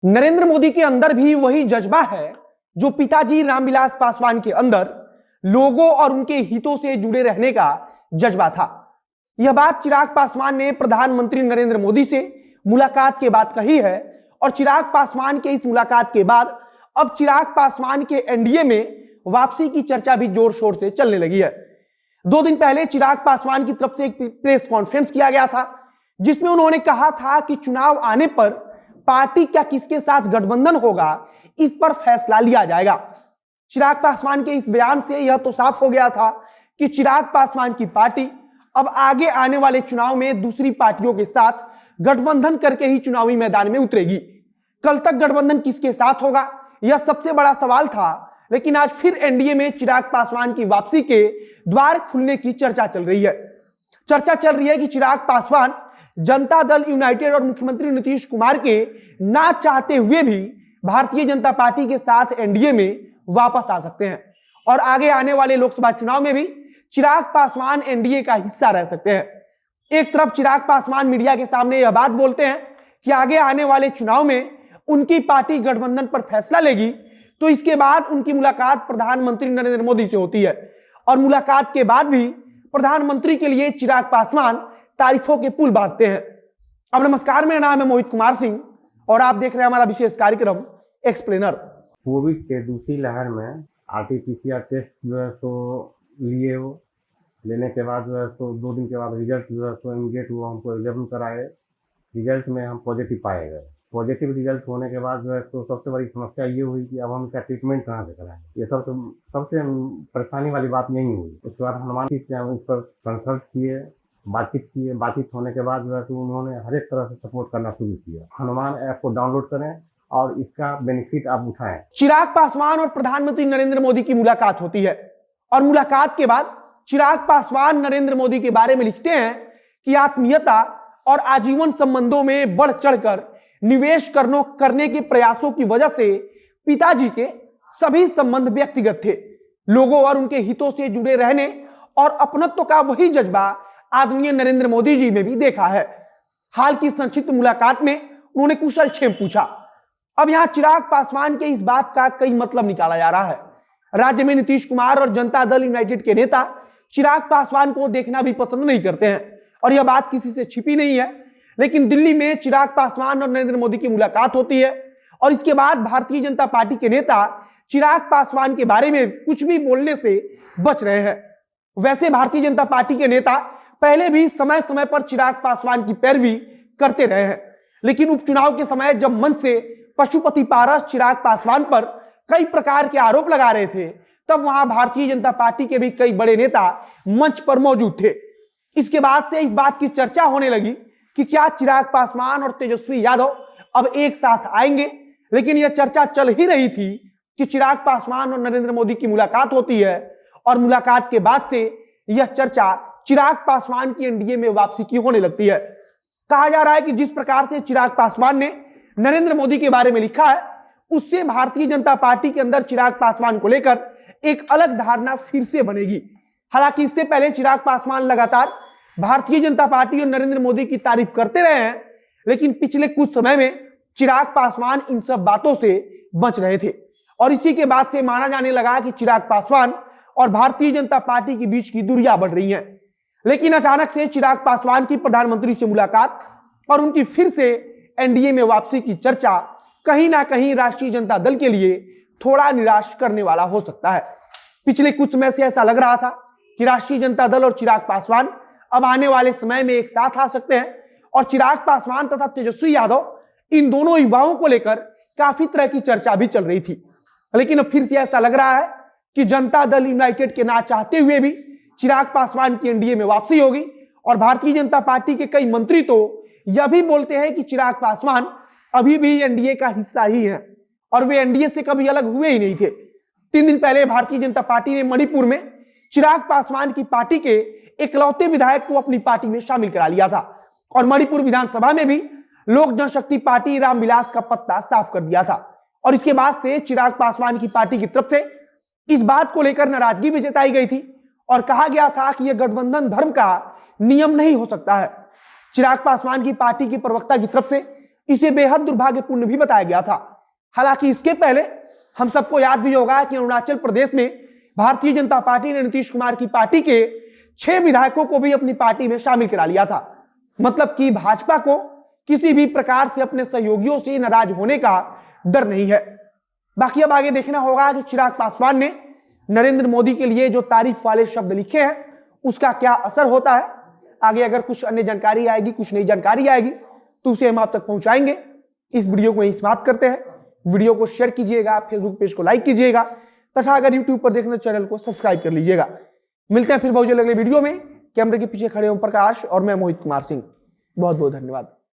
नरेंद्र मोदी के अंदर भी वही जज्बा है जो पिताजी रामविलास पासवान के अंदर लोगों और उनके हितों से जुड़े रहने का जज्बा था। यह बात चिराग पासवान ने प्रधानमंत्री नरेंद्र मोदी से मुलाकात के बाद कही है और चिराग पासवान के इस मुलाकात के बाद अब चिराग पासवान के एनडीए में वापसी की चर्चा भी जोर शोर से चलने लगी है। 2 दिन पहले चिराग पासवान की तरफ से एक प्रेस कॉन्फ्रेंस किया गया था जिसमें उन्होंने कहा था कि चुनाव आने पर पार्टी क्या किसके साथ गठबंधन होगा इस पर फैसला लिया जाएगा। चिराग पासवान के इस बयान से यह तो साफ हो गया था कि चिराग पासवान की पार्टी अब आगे आने वाले चुनाव में दूसरी पार्टियों के साथ गठबंधन करके ही चुनावी मैदान में उतरेगी। कल तक गठबंधन किसके साथ होगा यह सबसे बड़ा सवाल था, लेकिन आज फिर एनडीए में चिराग पासवान की वापसी के द्वार खुलने की चर्चा चल रही है। चर्चा चल रही है कि चिराग पासवान जनता दल यूनाइटेड और मुख्यमंत्री नीतीश कुमार के ना चाहते हुए भी भारतीय जनता पार्टी के साथ एनडीए में वापस आ सकते हैं और आगे आने वाले लोकसभा चुनाव में भी चिराग पासवान एनडीए का हिस्सा रह सकते हैं। एक तरफ चिराग पासवान मीडिया के सामने यह बात बोलते हैं कि आगे आने वाले चुनाव में उनकी पार्टी गठबंधन पर फैसला लेगी, तो इसके बाद उनकी मुलाकात प्रधानमंत्री नरेंद्र मोदी से होती है और मुलाकात के बाद भी प्रधानमंत्री के लिए चिराग पासवान तारीफों के पुल बांधते हैं। अब नमस्कार, मेरा नाम है मोहित कुमार सिंह और आप देख रहे हैं हमारा विशेष कार्यक्रम एक्सप्लेनर। कोविड के दूसरी लहर में आरटीपीसीआर टेस्ट जो है तो लिए हो, लेने के बाद जो है तो 2 दिन के बाद रिजल्ट जो है तो इमीडिएट वो हमको एग्जाम कराए। रिजल्ट में हम पॉजिटिव पाए गए। पॉजिटिव रिजल्ट होने के बाद जो है तो सबसे बड़ी समस्या ये हुई कि अब हम इसका ट्रीटमेंट कहाँ से कराएं। ये सबसे परेशानी वाली बात यही हुई। उसके बाद हनुमान जी से हम इस पर कंसल्ट किए, बातचीत होने के बाद जो है तो उन्होंने हर एक तरह से सपोर्ट करना शुरू किया। हनुमान ऐप को डाउनलोड करें और इसका बेनिफिट आप उठाएं। चिराग पासवान और प्रधानमंत्री नरेंद्र मोदी की मुलाकात होती है और मुलाकात के बाद चिराग पासवान नरेंद्र मोदी के बारे में लिखते हैं कि आत्मीयता और आजीवन संबंधों में बढ़ चढ़कर निवेश करने के प्रयासों की वजह से पिताजी के सभी संबंध व्यक्तिगत थे। लोगों और उनके हितों से जुड़े रहने और अपनत्व का वही जज्बा आदरणीय नरेंद्र मोदी जी में भी देखा है। हाल की संक्षिप्त मुलाकात में उन्होंने कुशल क्षेम पूछा। अब यहां चिराग पासवान के इस बात का कई मतलब निकाला जा रहा है। राज्य में नीतीश कुमार और जनता दल यूनाइटेड के नेता चिराग पासवान को देखना भी पसंद नहीं करते हैं और यह बात किसी से छिपी नहीं है। लेकिन दिल्ली में चिराग पासवान और नरेंद्र मोदी की मुलाकात होती है और इसके बाद भारतीय जनता पार्टी के नेता चिराग पासवान के बारे में कुछ भी बोलने से बच रहे हैं। वैसे भारतीय जनता पार्टी के नेता पहले भी समय समय पर चिराग पासवान की पैरवी करते रहे हैं, लेकिन उपचुनाव के समय जब मंच से पशुपति पारस चिराग पासवान पर कई प्रकार के आरोप लगा रहे थे, तब वहां भारतीय जनता पार्टी के भी कई बड़े नेता मंच पर मौजूद थे। इसके बाद से इस बात की चर्चा होने लगी कि क्या चिराग पासवान और तेजस्वी यादव अब एक साथ आएंगे, लेकिन यह चर्चा चल ही रही थी कि चिराग पासवान और नरेंद्र मोदी की मुलाकात होती है और मुलाकात के बाद से यह चर्चा चिराग पासवान की एनडीए में वापसी की होने लगती है। कहा जा रहा है कि जिस प्रकार से चिराग पासवान ने नरेंद्र मोदी के बारे में लिखा है, उससे भारतीय जनता पार्टी के अंदर चिराग पासवान को लेकर एक अलग धारणा फिर से बनेगी। हालांकि इससे पहले चिराग पासवान लगातार भारतीय जनता पार्टी और नरेंद्र मोदी की तारीफ करते रहे हैं, लेकिन पिछले कुछ समय में चिराग पासवान इन सब बातों से बच रहे थे और इसी के बाद से माना जाने लगा कि चिराग पासवान और भारतीय जनता पार्टी के बीच की दूरियां बढ़ रही हैं। लेकिन अचानक से चिराग पासवान की प्रधानमंत्री से मुलाकात और उनकी फिर से एनडीए में वापसी की चर्चा कहीं ना कहीं राष्ट्रीय जनता दल के लिए थोड़ा निराश करने वाला हो सकता है। पिछले कुछ समय से ऐसा लग रहा था कि राष्ट्रीय जनता दल और चिराग पासवान अब आने वाले समय में एक साथ आ सकते हैं और चिराग पासवान तथा तेजस्वी यादव इन दोनों युवाओं को लेकर काफी तरह की चर्चा भी चल रही थी। लेकिन अब फिर से ऐसा लग रहा है कि जनता दल यूनाइटेड के ना चाहते हुए भी चिराग पासवान की एनडीए में वापसी होगी और भारतीय जनता पार्टी के कई मंत्री तो यह भी बोलते हैं कि चिराग पासवान अभी भी एनडीए का हिस्सा ही है और वे एनडीए से कभी अलग हुए ही नहीं थे। 3 दिन पहले भारतीय जनता पार्टी ने मणिपुर में चिराग पासवान की पार्टी के इकलौते विधायक को अपनी पार्टी में शामिल करा लिया था और मणिपुर विधानसभा में भी लोक जनशक्ति पार्टी रामविलास का पत्ता साफ कर दिया था और इसके बाद से चिराग पासवान की पार्टी की तरफ से इस बात को लेकर नाराजगी भी जताई गई थी और कहा गया था कि यह गठबंधन धर्म का नियम नहीं हो सकता है। चिराग पासवान की पार्टी के प्रवक्ता की तरफ से इसे बेहद दुर्भाग्यपूर्ण भी बताया गया था। हालांकि इसके पहले हम सबको याद भी होगा कि अरुणाचल प्रदेश में भारतीय जनता पार्टी ने नीतीश कुमार की पार्टी के 6 विधायकों को भी अपनी पार्टी में शामिल करा लिया था। मतलब कि भाजपा को किसी भी प्रकार से अपने सहयोगियों से नाराज होने का डर नहीं है। बाकी अब आगे देखना होगा कि चिराग पासवान ने नरेंद्र मोदी के लिए जो तारीफ वाले शब्द लिखे हैं उसका क्या असर होता है। आगे अगर कुछ अन्य जानकारी आएगी, कुछ नई जानकारी आएगी तो उसे हम आप तक पहुंचाएंगे। इस वीडियो को यहीं समाप्त करते हैं। वीडियो को शेयर कीजिएगा, फेसबुक पेज को लाइक कीजिएगा तथा अगर यूट्यूब पर देखने चैनल को सब्सक्राइब कर लीजिएगा। मिलते हैं फिर बहुत जल्द अगले वीडियो में। कैमरे के पीछे खड़े ओम प्रकाश और मैं मोहित कुमार सिंह। बहुत बहुत धन्यवाद।